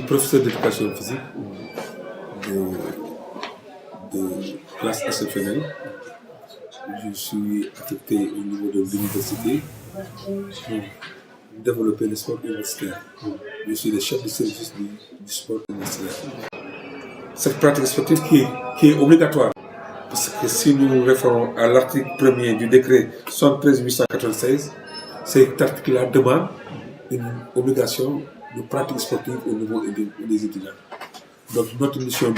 professeur d'éducation physique de classe exceptionnelle. Je suis affecté au niveau de l'université pour développer le sport universitaire. Je suis le chef de service du sport universitaire. Cette pratique sportive qui est obligatoire, parce que si nous référons à l'article 1er du décret 73-896, cet article-là demande une obligation de pratique sportive au niveau des étudiants. Donc notre mission,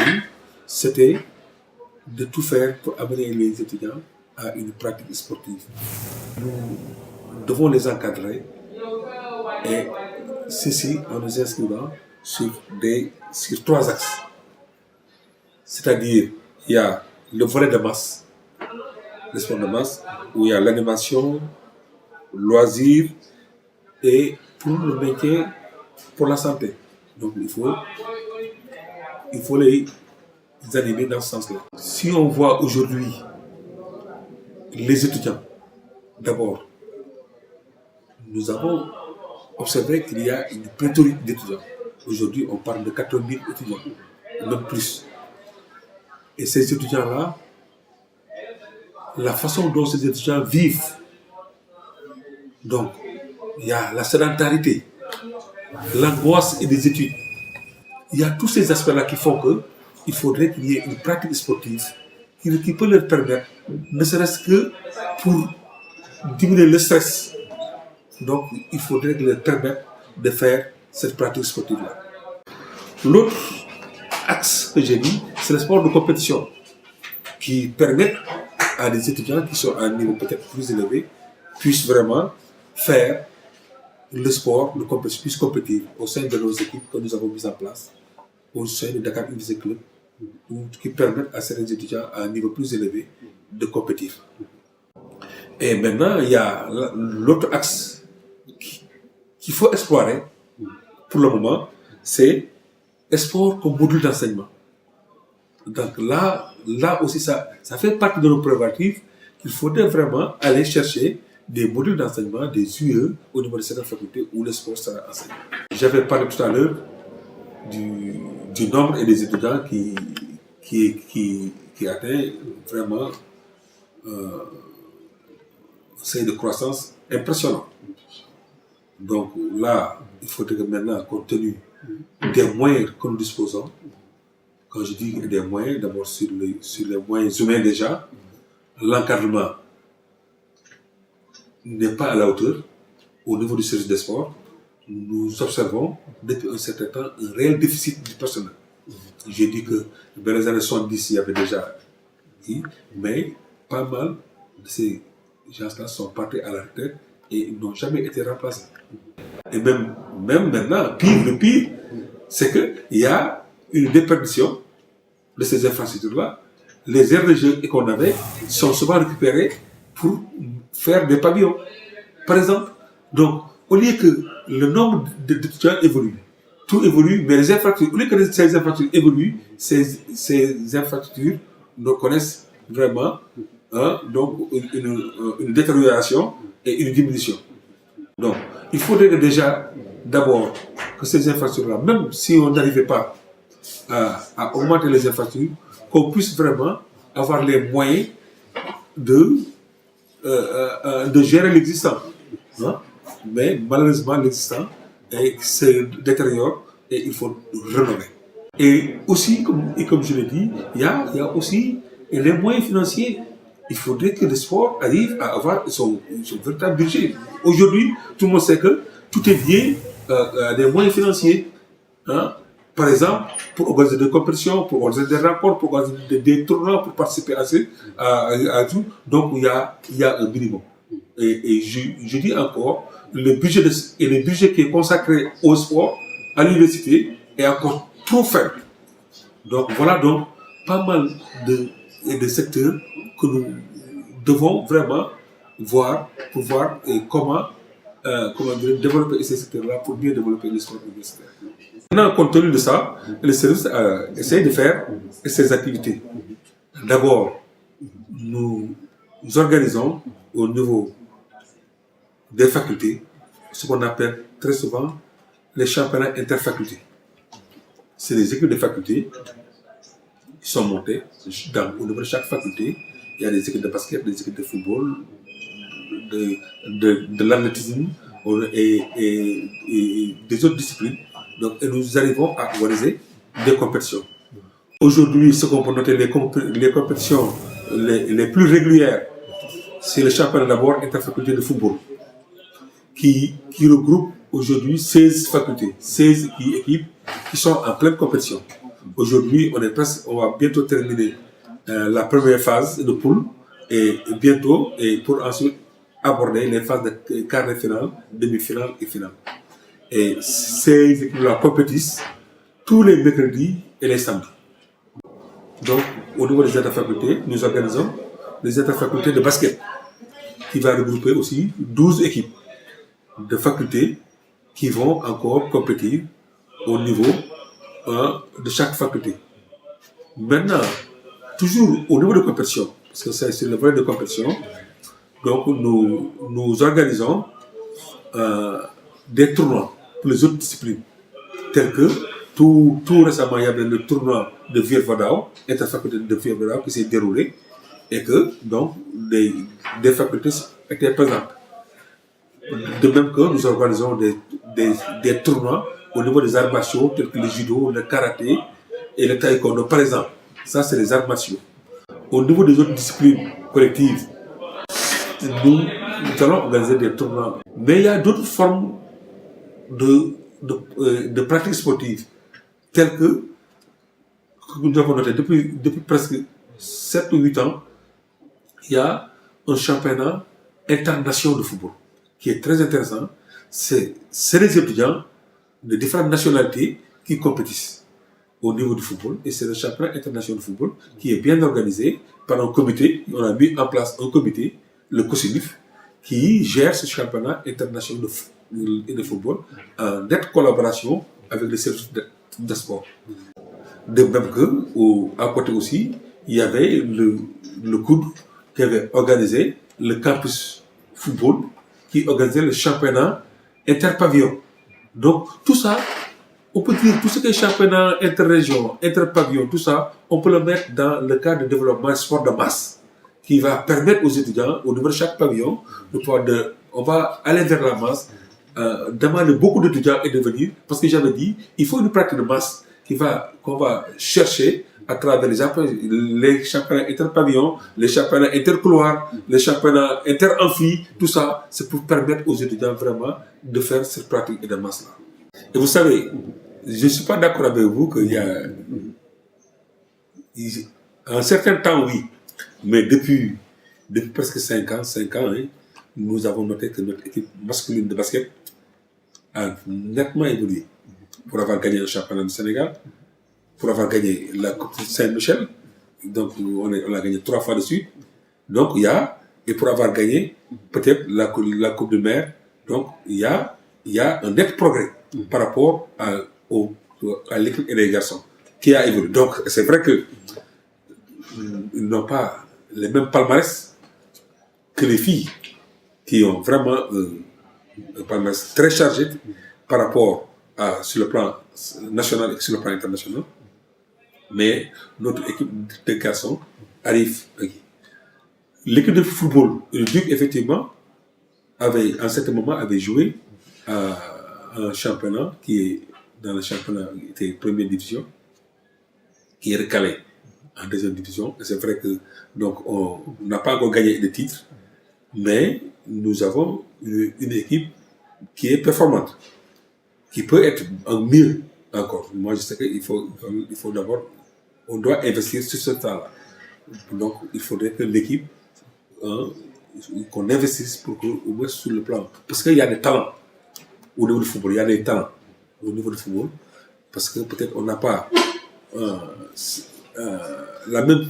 c'était de tout faire pour amener les étudiants à une pratique sportive. Nous devons les encadrer et ceci en nous inscrivant sur 3 axes. C'est-à-dire, il y a le volet de masse, le sport de masse, où il y a l'animation, loisirs et pour le maintien, pour la santé. Donc il faut les animer dans ce sens-là. Si on voit aujourd'hui les étudiants, d'abord, nous avons observé qu'il y a une pléthorique d'étudiants. Aujourd'hui, on parle de 80 000 étudiants, même plus. Et ces étudiants-là, la façon dont ces étudiants vivent, donc, il y a la sédentarité, l'angoisse et des études. Il y a tous ces aspects-là qui font qu'il faudrait qu'il y ait une pratique sportive qui peut leur permettre, ne serait-ce que pour diminuer le stress. Donc, il faudrait leur permettre de faire cette pratique sportive-là. L'autre axe que j'ai dit, c'est le sport de compétition qui permet à des étudiants qui sont à un niveau peut-être plus élevé, puissent vraiment faire le sport de compétition, puissent compétir au sein de nos équipes que nous avons mises en place, au sein de Dakar University Club, qui permettent à certains étudiants à un niveau plus élevé de compétir. Et maintenant, il y a l'autre axe qu'il faut explorer pour le moment, c'est le sport comme module d'enseignement. Donc là aussi, ça fait partie de nos prérogatives qu'il faudrait vraiment aller chercher des modules d'enseignement, des UE au niveau de certaines facultés où le sport sera enseigné. J'avais parlé tout à l'heure du nombre et des étudiants qui atteint vraiment un seuil de croissance impressionnant. Donc là, il faudrait que maintenant, compte tenu des moyens que nous disposons, quand je dis des moyens, d'abord sur les moyens humains déjà, l'encadrement n'est pas à la hauteur au niveau du service des sports. Nous observons depuis un certain temps un réel déficit du personnel. J'ai dit que dans les années 70, il y avait déjà dit, mais pas mal de ces gens-là sont partis à la retraite et ils n'ont jamais été remplacés. Et même maintenant, le pire, c'est qu'il y a une déperdition de ces infrastructures-là. Les aires de jeu qu'on avait sont souvent récupérées pour faire des pavillons, par exemple. Donc, au lieu que le nombre d'étudiants évolue, tout évolue, mais les infrastructures, au lieu que ces infrastructures évoluent, ces infrastructures nous connaissent vraiment donc une détérioration et une diminution. Donc, il faudrait déjà, d'abord, que ces infrastructures-là, même si on n'arrivait pas à augmenter les infrastructures, qu'on puisse vraiment avoir les moyens de gérer l'existant. Hein? Mais malheureusement, l'existant se détériore et il faut rénover. Et aussi, comme je l'ai dit, il y a aussi les moyens financiers. Il faudrait que le sport arrive à avoir son véritable budget. Aujourd'hui, tout le monde sait que tout est lié à des moyens financiers. Hein? Par exemple, pour organiser des compétitions, pour organiser des rencontres, pour organiser des tournois, pour participer à tout. Donc, il y a un minimum. Et je dis encore, le budget qui est consacré au sport à l'université est encore trop faible. Donc, voilà donc pas mal de secteurs que nous devons vraiment voir pour voir comment développer ces secteurs-là pour mieux développer le sport universitaire. Maintenant, compte tenu de ça, le service essaie de faire ces activités. D'abord, nous organisons au niveau des facultés ce qu'on appelle très souvent les championnats interfacultés. c'est les équipes de faculté qui sont montées. Au niveau de chaque faculté, il y a des équipes de basket, des équipes de football, de l'athlétisme et des autres disciplines. Donc, et nous arrivons à organiser des compétitions. Aujourd'hui, ce qu'on peut noter, les compétitions les plus régulières, c'est le championnat d'abord interfaculté de football, qui regroupe aujourd'hui 16 facultés, 16 équipes qui sont en pleine compétition. Aujourd'hui, on va bientôt terminer la première phase de poule et bientôt, et pour ensuite aborder les phases de quart de finale, demi-finale et finale. Et ces équipes-là compétissent tous les mercredis et les samedis. Donc, au niveau des interfacultés, nous organisons les interfacultés de basket, qui va regrouper aussi 12 équipes de facultés qui vont encore compétir au niveau de chaque faculté. Maintenant, toujours au niveau de compétition, parce que c'est le volet de compétition, donc nous organisons des tournois pour les autres disciplines, tels que tout récemment, il y avait le tournoi de Vieux-Vadao, interfaculté de Vieux-Vadao qui s'est déroulé, et que donc des facultés étaient présentes. De même que nous organisons des tournois au niveau des arts martiaux tels que le judo, le karaté et le taekwondo, par exemple. Ça, c'est les arts martiaux. Au niveau des autres disciplines collectives, nous allons organiser des tournois. Mais il y a d'autres formes de pratiques sportives, telles que nous avons noté depuis presque 7 ou 8 ans, il y a un championnat international de football qui est très intéressant. C'est les étudiants de différentes nationalités qui compétissent au niveau du football, et c'est le championnat international de football qui est bien organisé par un comité. On a mis en place un comité, le COSINIF, qui gère ce championnat international de football en nette collaboration avec les services de sport. De même que, à côté aussi, il y avait le COUD qui avait organisé le campus football, qui organisait le championnat interpavillon. Donc, tout ça, on peut dire, tout ce qui est championnat interrégion, interpavillon, tout ça, on peut le mettre dans le cadre de développement sport de masse, qui va permettre aux étudiants, au niveau de chaque pavillon, on va aller vers la masse, demander beaucoup d'étudiants et de venir, parce que j'avais dit, il faut une pratique de masse qu'on va chercher à travers les championnats interpavillons, les championnats intercouloirs, les championnats inter-amphi, tout ça, c'est pour permettre aux étudiants vraiment de faire cette pratique de masse-là. Et vous savez, je ne suis pas d'accord avec vous qu'il y a un certain temps, oui, mais depuis presque 5 ans, hein, nous avons noté que notre équipe masculine de basket a nettement évolué pour avoir gagné le championnat du Sénégal, pour avoir gagné la Coupe Saint-Michel, donc on l'a gagné 3 fois de suite. Donc et pour avoir gagné peut-être la Coupe de Mer, donc il y a un net progrès par rapport à l'équipe et les garçons qui a évolué. Donc c'est vrai que ils n'ont pas les mêmes palmarès que les filles, qui ont vraiment un palmarès très chargé par rapport sur le plan national et sur le plan international. Mais notre équipe de garçons arrive. L'équipe de football, le Duc, effectivement, en certain moment, avait joué à un championnat qui est dans le championnat de première division, qui est recalé en deuxième division. Et c'est vrai que donc on n'a pas encore gagné de titre, mais nous avons une équipe qui est performante, qui peut être mieux encore. Moi, je sais qu'il faut d'abord, on doit investir sur ce temps-là. Donc, il faudrait que l'équipe, qu'on investisse pour que, au moins sur le plan. Parce qu'il y a des talents au niveau du football, il y a des talents au niveau du football, parce que peut-être on n'a pas la même,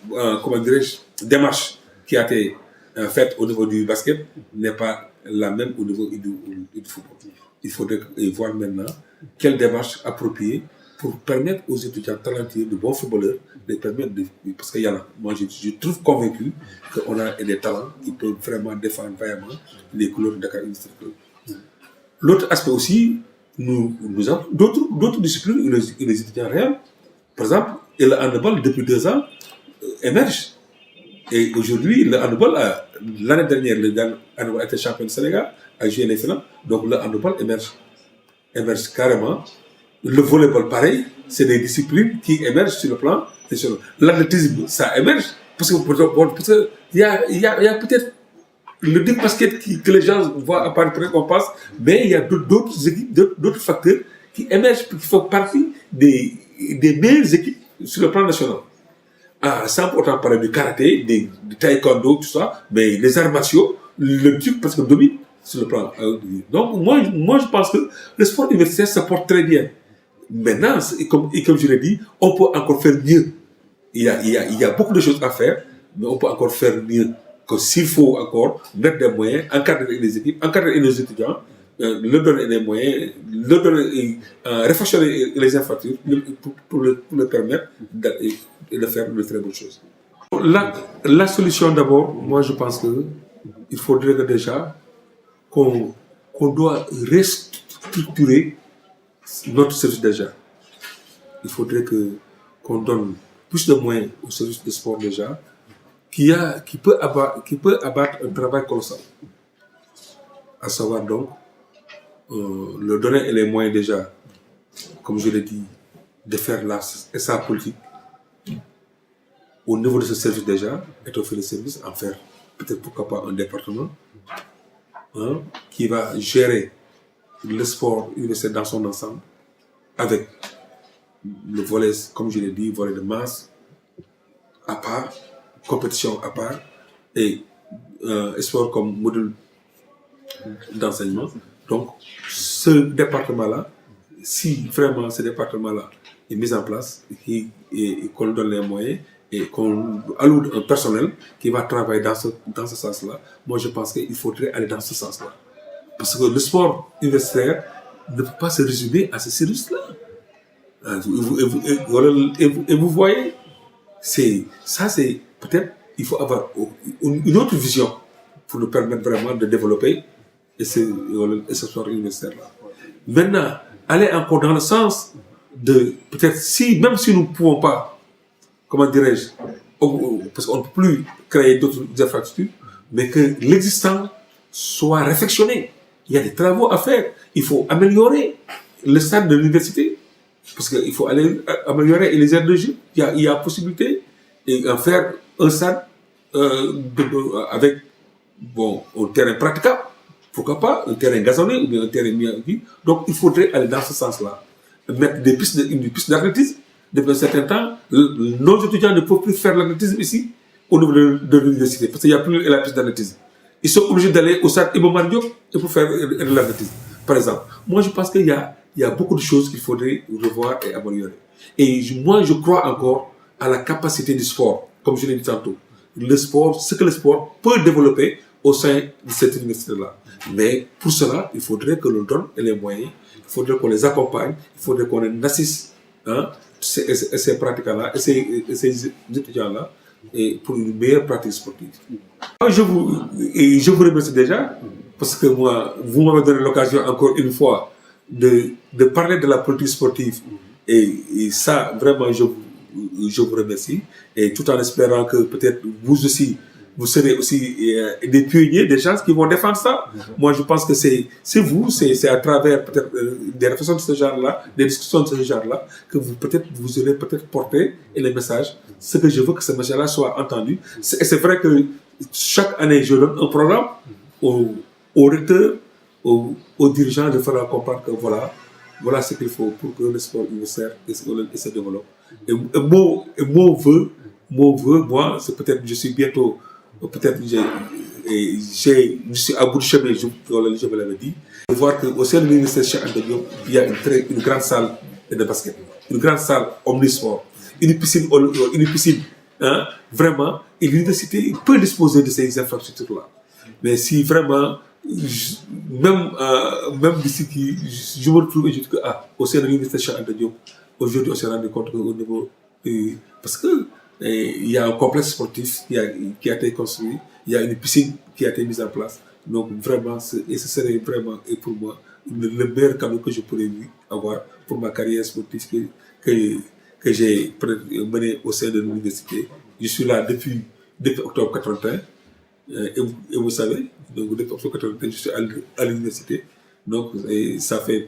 comment dirais-je, démarche qui a été faite au niveau du basket, n'est pas la même au niveau du football. Il faudrait voir maintenant quelle démarche appropriée pour permettre aux étudiants talentueux, de bons footballeurs, de permettre parce qu'il y en a. Moi, je trouve convaincu qu'on a des talents qui peuvent vraiment défendre vaillamment les couleurs de Dakar Industrie Club. L'autre aspect aussi, nous avons d'autres disciplines où les étudiants réels, par exemple, et le handball depuis 2 ans émerge. Et aujourd'hui, le handball, l'année dernière, le handball a été champion du Sénégal, a joué les finales, donc le handball émerge carrément. Le volleyball, pareil, c'est des disciplines qui émergent sur le plan national. L'athlétisme, ça émerge, parce que il y a peut-être le deep basket que les gens voient apparaître, qu'on passe, mais il y a d'autres équipes, d'autres facteurs qui émergent, qui font partie des meilleures équipes sur le plan national. Sans pourtant parler du karaté, du taekwondo, tout ça, mais les arts martiaux, le truc parce que domine sur le plan. Donc moi je pense que le sport universitaire se porte très bien. Maintenant, comme je l'ai dit, on peut encore faire mieux. Il y a beaucoup de choses à faire, mais on peut encore faire mieux. Que s'il faut encore mettre des moyens, encadrer les équipes, encadrer les étudiants, leur donner des moyens, leur donner, réfléchir les infrastructures pour leur permettre de faire de très bonnes choses. La solution d'abord, moi je pense qu'il faudrait que déjà qu'on doit restructurer notre service déjà. Il faudrait qu'on donne plus de moyens au service de sport déjà, qui peut abattre un travail colossal. À savoir donc, le donner les moyens déjà, comme je l'ai dit, de faire sa politique au niveau de ce service déjà, étoffer le service, en faire peut-être pourquoi pas un département qui va gérer le sport universitaire dans son ensemble, avec le volet, comme je l'ai dit, volet de masse à part, compétition à part, et sport comme modèle d'enseignement. Donc, ce département-là, si vraiment ce département-là est mis en place, et qu'on donne les moyens, et qu'on alloue un personnel qui va travailler dans ce sens-là, moi je pense qu'il faudrait aller dans ce sens-là. Parce que le sport universitaire ne peut pas se résumer à ce service-là. Et vous voyez, c'est peut-être, il faut avoir une autre vision pour nous permettre vraiment de développer ce sport universitaire-là. Maintenant, aller encore dans le sens de, peut-être, même si nous ne pouvons pas, comment dirais-je, parce qu'on ne peut plus créer d'autres infrastructures, mais que l'existant soit réflexionné. Il y a des travaux à faire. Il faut améliorer le stade de l'université, parce qu'il faut aller améliorer les aires de jeu. Il y a possibilité d'en faire un stade avec un terrain praticable. Pourquoi pas un terrain gazonné ou bien un terrain mis en vie. Donc il faudrait aller dans ce sens-là. Mettre une piste d'athlétisme. Depuis un certain temps, nos étudiants ne peuvent plus faire l'athlétisme ici, au niveau de l'université, parce qu'il n'y a plus la piste d'athlétisme. Ils sont obligés d'aller au stade Iba Mar Diop pour faire de l'athlétisme, par exemple. Moi, je pense qu'il y a beaucoup de choses qu'il faudrait revoir et améliorer. Et moi, je crois encore à la capacité du sport, comme je l'ai dit tantôt. Ce que le sport peut développer au sein de cette université-là. Mais pour cela, il faudrait que l'on donne les moyens, il faudrait qu'on les accompagne, il faudrait qu'on assiste ces pratiques-là, et ces étudiants-là, et pour une meilleure pratique sportive. Je vous remercie déjà, parce que moi, vous m'avez donné l'occasion encore une fois de parler de la politique sportive. Et ça, vraiment, je vous remercie. Et tout en espérant que peut-être vous aussi, vous serez aussi des pionniers, des gens qui vont défendre ça. Moi, je pense que c'est vous, c'est à travers peut-être des réflexions de ce genre-là, des discussions de ce genre-là, que vous aurez peut-être porté les messages. Ce que je veux que ce message-là soit entendu. C'est vrai que chaque année, je donne un programme aux recteurs, aux dirigeants, de faire comprendre que voilà ce qu'il faut pour que le sport universitaire se développe. Et mon vœu, moi, c'est peut-être, je suis bientôt, peut-être, je suis à bout de chemin, je me l'avais dit, de voir qu'au sein de l'université Cheikh Anta Diop, il y a une grande salle de basket, une grande salle omnisport, une piscine, vraiment, et l'université peut disposer de ces infrastructures-là. Mais si vraiment, même d'ici je me retrouve et je dis que au sein de l'université Cheikh Anta Diop, aujourd'hui on s'est rendu compte qu'au niveau, parce que il y a un complexe sportif qui a été construit, il y a une piscine qui a été mise en place. Donc vraiment, et ce serait vraiment, et pour moi, le meilleur cadeau que je pourrais avoir pour ma carrière sportive que, que j'ai menée au sein de l'université. Je suis là depuis octobre 81. Et vous savez, donc depuis octobre 81, je suis à l'université. Donc, et ça fait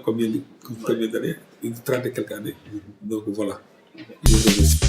combien d'années? Une 30 et quelques années. Donc voilà. Je vous remercie.